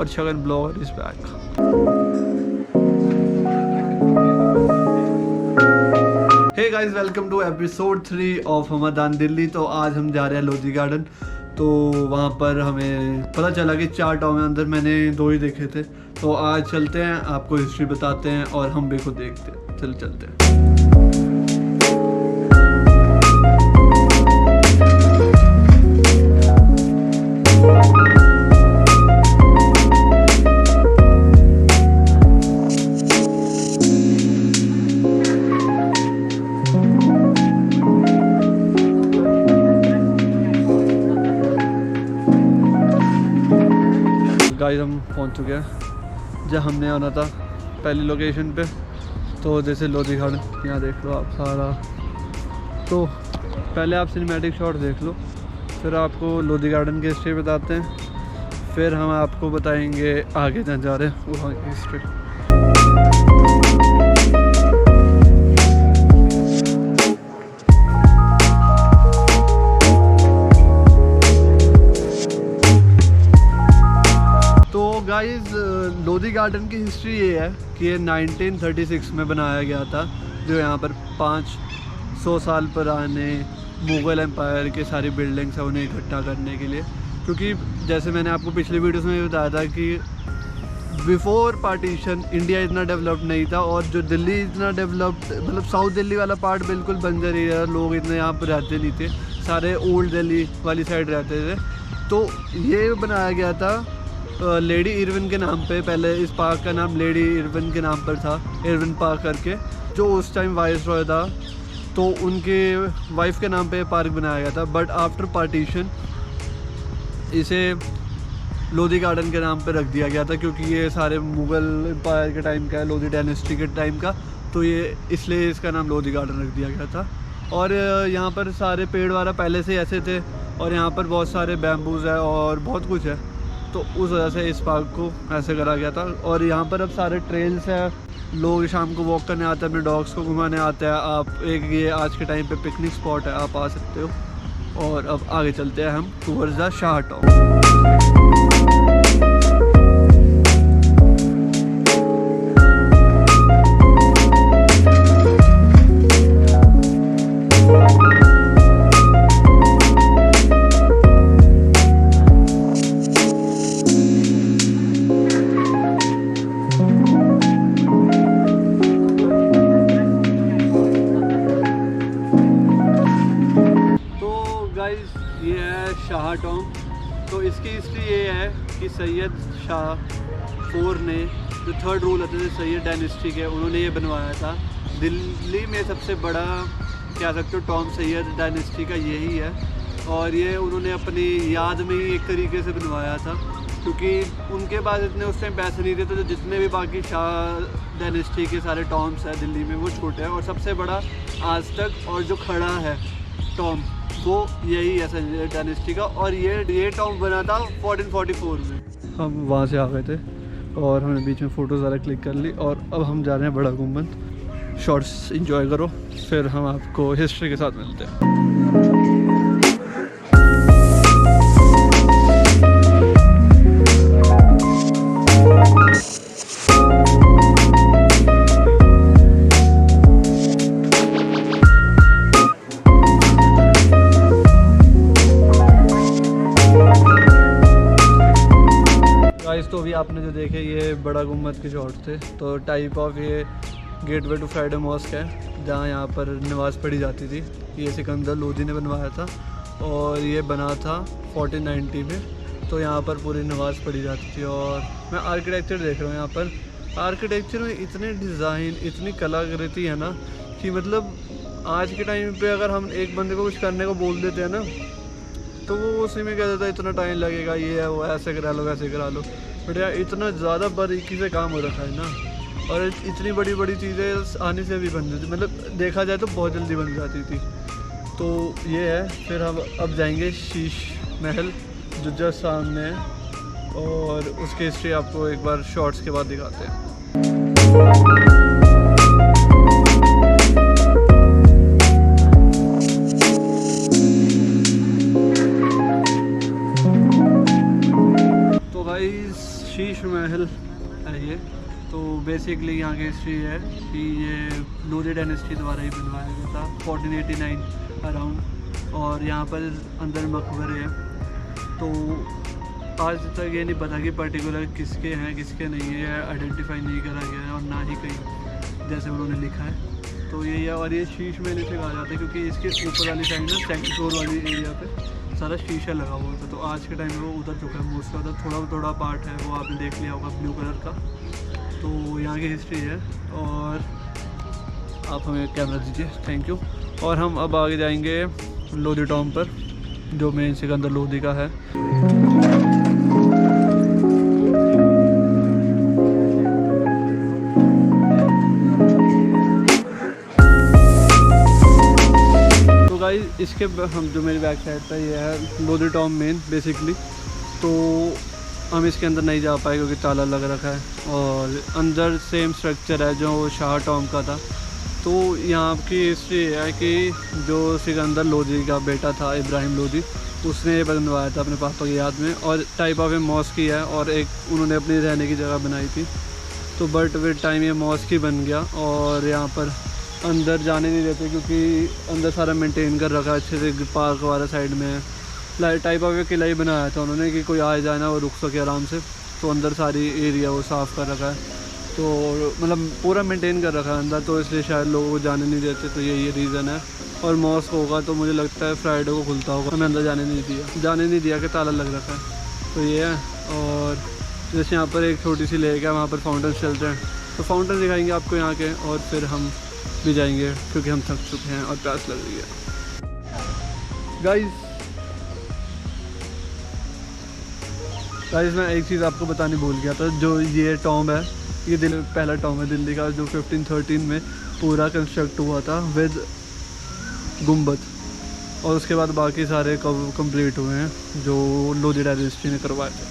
और Shagun blogger is back. Hey guys, welcome to episode 3 of हमदान दिल्ली। तो आज हम जा रहे हैं लोधी गार्डन। तो वहाँ पर हमें पता चला कि 4 टॉम है अंदर, मैंने 2 ही देखे थे। तो आज चलते हैं, आपको हिस्ट्री बताते हैं और हम भी खुद देखते हैं। चलते हैं। गाइस, हम पहुंच चुके हैं जहाँ हमने आना था, पहली लोकेशन पे। तो जैसे लोधी गार्डन, यहाँ देख लो आप सारा। तो पहले आप सिनेमैटिक शॉट देख लो, फिर आपको लोधी गार्डन की हिस्ट्री बताते हैं, फिर हम आपको बताएंगे आगे जहाँ जा रहे हैं वहाँ की हिस्ट्री। गाइस, लोधी गार्डन की हिस्ट्री ये है कि ये 1936 में बनाया गया था, जो यहाँ पर 500 साल पुराने मुग़ल एम्पायर के सारी बिल्डिंग्स है उन्हें इकट्ठा करने के लिए। क्योंकि जैसे मैंने आपको पिछली वीडियोस में बताया था कि बिफोर पार्टीशन इंडिया इतना डेवलप्ड नहीं था, और जो दिल्ली इतना डेवलप्ड, मतलब साउथ दिल्ली वाला पार्ट बिल्कुल बंजर एरिया, लोग इतने यहाँ पर रहते नहीं थे, सारे ओल्ड दिल्ली वाली साइड रहते थे। तो ये बनाया गया था लेडी इरविन के नाम पे। पहले इस पार्क का नाम लेडी इरविन के नाम पर था, इरविन पार्क करके, जो उस टाइम वाइस रॉय था। तो उनके वाइफ के नाम पे पार्क बनाया गया था। बट आफ्टर पार्टीशन इसे लोधी गार्डन के नाम पे रख दिया गया था, क्योंकि ये सारे मुग़ल एम्पायर के टाइम का है, लोधी डायनेस्टी के टाइम का। तो ये इसलिए इसका नाम लोधी गार्डन रख दिया गया था। और यहाँ पर सारे पेड़ वाला पहले से ऐसे थे, और यहाँ पर बहुत सारे बैम्बूज़ है और बहुत कुछ है। तो उस वजह से इस पार्क को ऐसे करा गया था। और यहाँ पर अब सारे ट्रेल्स हैं, लोग शाम को वॉक करने आते हैं, अपने डॉग्स को घुमाने आते हैं। आप एक ये आज के टाइम पे पिकनिक स्पॉट है, आप आ सकते हो। और अब आगे चलते हैं हम टूवर्ड्स द शाह टॉम। ये है शाह टॉम। तो इसकी हिस्ट्री ये है कि सैयद शाह 4 ने, जो 3rd रूलर थे सैयद डायनेस्टी के, उन्होंने ये बनवाया था। दिल्ली में सबसे बड़ा क्या सकते हो टॉम सैयद डायनेस्टी का यही है। और ये उन्होंने अपनी याद में ही एक तरीके से बनवाया था, क्योंकि उनके पास इतने उस टाइम पैसे नहीं थे। तो जो जितने भी बाकी शाह डायनेस्टी के सारे टॉम्स हैं दिल्ली में, वो छोटे हैं। और सबसे बड़ा आज तक और जो खड़ा है टॉम, वो यही है सैयद डायनेस्टी का। और ये टॉम बना था 1444 में। हम वहाँ से आ गए थे और हमने बीच में फ़ोटो ज़्यादा क्लिक कर ली, और अब हम जा रहे हैं बड़ा गुम्बद। शॉर्ट्स एंजॉय करो, फिर हम आपको हिस्ट्री के साथ मिलते हैं। तो अभी आपने जो देखे ये बड़ा गुम्बद के शॉट थे। तो टाइप ऑफ ये गेटवे टू फ्राइडे मॉस्क है, जहाँ यहाँ पर नमाज़ पढ़ी जाती थी। ये सिकंदर लोधी ने बनवाया था, और ये बना था 1490 में। तो यहाँ पर पूरी नमाज़ पढ़ी जाती थी। और मैं आर्किटेक्चर देख रहा हूँ, यहाँ पर आर्किटेक्चर में इतने डिज़ाइन, इतनी कलाकृति है ना, कि मतलब आज के टाइम पे अगर हम एक बंदे को कुछ करने को बोल देते हैं ना, तो वो उसी में कह देता है इतना टाइम लगेगा, ये है वो, ऐसे करा लो वैसे करा लो। बट यार इतना ज़्यादा बारीकी से काम हो रखा है ना, और इतनी बड़ी बड़ी चीज़ें आने से भी बन जाती, मतलब देखा जाए तो बहुत जल्दी बन जाती थी। तो ये है। फिर हम अब जाएंगे शीश महल, जो जस्ट सामने है, और उसकी हिस्ट्री आपको एक बार शॉर्ट्स के बाद दिखाते हैं। शीश महल है ये। तो बेसिकली यहाँ की हिस्ट्री है कि ये लोधी डायनेस्टी द्वारा ही बनवाया गया था 1489 अराउंड, और यहाँ पर अंदर मकबरे हैं। तो आज तक ये नहीं पता कि पर्टिकुलर किसके हैं किसके नहीं है, आइडेंटिफाई नहीं करा गया है, और ना ही कहीं जैसे उन्होंने लिखा है। तो यही है, और ये शीश महल इसे कहा जाता है क्योंकि इसके ऊपर वाली साइड ना सेकंड फ्लोर वाली एरिया पे सारा शीशा लगा हुआ था। तो आज के टाइम में वो उधर चुका है मोस्टली, उधर थोड़ा पार्ट है वो आपने देख लिया होगा ब्लू कलर का। तो यहाँ की हिस्ट्री है। और आप हमें कैमरा दीजिए, थैंक यू। और हम अब आगे जाएंगे लोधी टॉम पर, जो मेन सिकंदर लोधी का है। तो गाइस इसके हम जो मेरी बैक साइड पर ये है लोधी टॉम मेन बेसिकली। तो हम इसके अंदर नहीं जा पाए क्योंकि ताला लग रखा है, और अंदर सेम स्ट्रक्चर है जो शाह टॉम का था। तो यहाँ की हिस्ट्री है कि जो सिकंदर लोधी का बेटा था इब्राहिम लोधी, उसने ये बनवाया था अपने पापा की याद में, और टाइप ऑफ ए मॉस्क ही है, और एक उन्होंने अपनी रहने की जगह बनाई थी। तो बट विद टाइम ये मॉस्क ही बन गया, और यहाँ पर अंदर जाने नहीं देते क्योंकि अंदर सारा मेंटेन कर रखा है अच्छे से, पार्क वाला साइड में है। टाइप ऑफ किला ही बनाया था उन्होंने कि कोई आए जाए ना वो रुक सके आराम से। तो अंदर सारी एरिया वो साफ़ कर रखा है, तो मतलब पूरा मेंटेन कर रखा है अंदर, तो इसलिए शायद लोगों को जाने नहीं देते। तो यही रीज़न है। और मॉस्क होगा तो मुझे लगता है फ्राइडे को खुलता होगा, हमें अंदर जाने नहीं दिया कि ताला लग रखा है। तो ये है। और जैसे यहाँ पर एक छोटी सी लेक है, वहाँ पर फाउंटेन चलते हैं, तो फाउंटेन दिखाएंगे आपको यहाँ के, और फिर हम भी जाएंगे क्योंकि हम थक चुके हैं और प्यास लग रही है। गाइस मैं एक चीज़ आपको बताने भूल गया था। जो ये टॉम है, ये पहला टॉम है दिल्ली का, जो 1513 में पूरा कंस्ट्रक्ट हुआ था विद गुम्बद, और उसके बाद बाकी सारे कंप्लीट हुए हैं जो लोधी डायनेस्टी ने करवाए थे।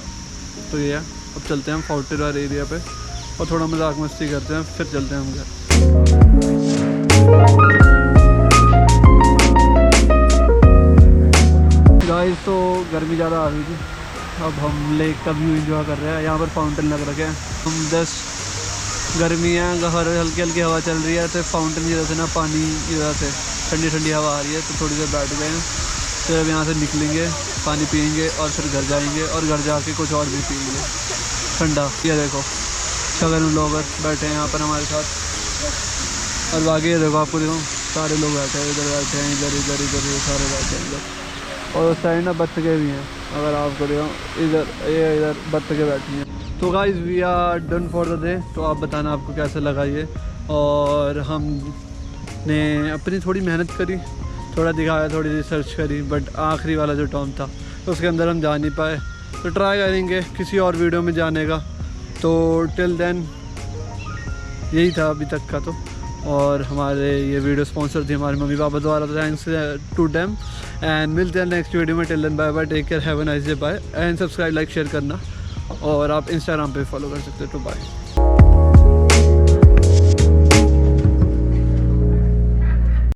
तो ये है। अब चलते हैं हम फाउंटेन वाले एरिया पे और थोड़ा मजाक मस्ती करते हैं, फिर चलते हैं हम घर। गाइस तो गर्मी ज़्यादा आ रही थी, अब हम लेक का व्यू एंजॉय कर रहे हैं। यहाँ पर फाउंटेन लग रखे हैं। हम जस्ट गर्मी है, हल्की हल्की हवा चल रही है, तो फाउंटेन की वजह से ना पानी की वजह से ठंडी ठंडी हवा आ रही है। तो थोड़ी देर बैठ गए हैं, फिर अब यहाँ से निकलेंगे, पानी पियेंगे और फिर घर जाएंगे, और घर जाके कुछ और भी पियेंगे ठंडा। ये देखो शगन लोग बैठे हैं यहाँ पर हमारे साथ, और बाकी ये देखो आपको देखो सारे लोग बैठे हैं, इधर बैठे हैं, इधर सारे बैठे हैं इधर। और उस साइड ना बत्तखें भी हैं, अगर आपको देखो इधर बत्तखें बैठी हैं। तो guys we are done for the day. तो आप बताना आपको कैसा लगा ये। और हमने अपनी थोड़ी मेहनत करी, थोड़ा दिखाया, थोड़ी रिसर्च करी, बट आखिरी वाला जो टॉम था तो उसके अंदर हम जा नहीं पाए। तो ट्राई करेंगे किसी और वीडियो में जाने का। तो टिल देन यही था अभी तक का। तो और हमारे ये वीडियो स्पॉन्सर थी हमारे मम्मी पापा द्वारा, तो थैंक्स टू देम। एंड मिलते हैं नेक्स्ट वीडियो में। Till then bye bye, take care, have a nice day, bye. And subscribe like share करना, और आप इंस्टाग्राम पे फॉलो कर सकते हो। तो बाय।